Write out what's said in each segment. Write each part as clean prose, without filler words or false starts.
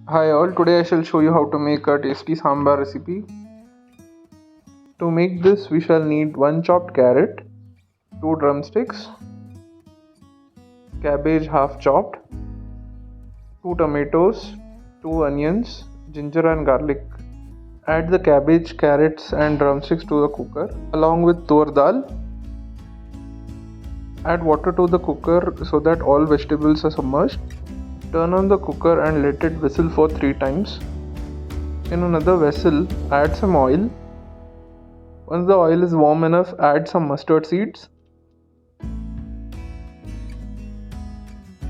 Hi all, today I shall show you how to make a tasty sambar recipe. To make this we shall need 1 chopped carrot, 2 drumsticks, cabbage half chopped, 2 tomatoes, 2 onions, ginger and garlic. Add the cabbage, carrots and drumsticks to the cooker along with tur dal. Add water to the cooker so that all vegetables are submerged. Turn on the cooker and let it whistle for 3 times. In another vessel, add some oil. Once the oil is warm enough, add some mustard seeds,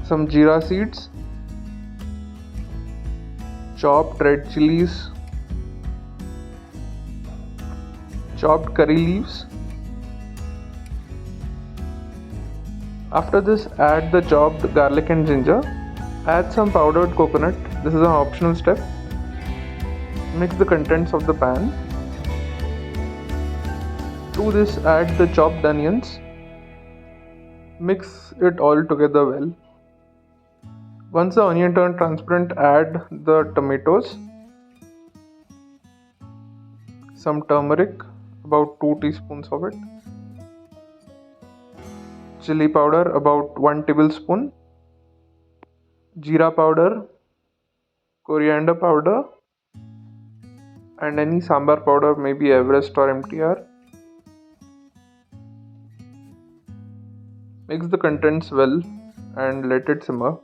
some jeera seeds, chopped red chilies, chopped curry leaves. After this, add the chopped garlic and ginger. Add some powdered coconut. This is an optional step. Mix the contents of the pan. To this, add the chopped onions. Mix it all together well. Once the onion turns transparent, add the tomatoes, some turmeric, about 2 teaspoons of it, chili powder, about 1 tablespoon, jeera powder, coriander powder, and any sambar powder, maybe Everest or MTR. Mix the contents well and let it simmer.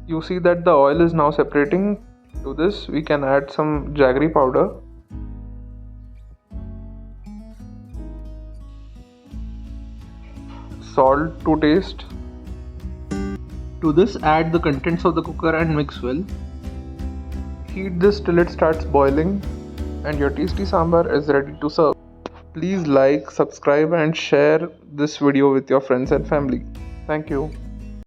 You see that the oil is now separating. To this we can add some jaggery powder, salt to taste. To this add the contents of the cooker and mix well. Heat this till it starts boiling and your tasty sambar is ready to serve. Please like, subscribe and share this video with your friends and family. Thank you.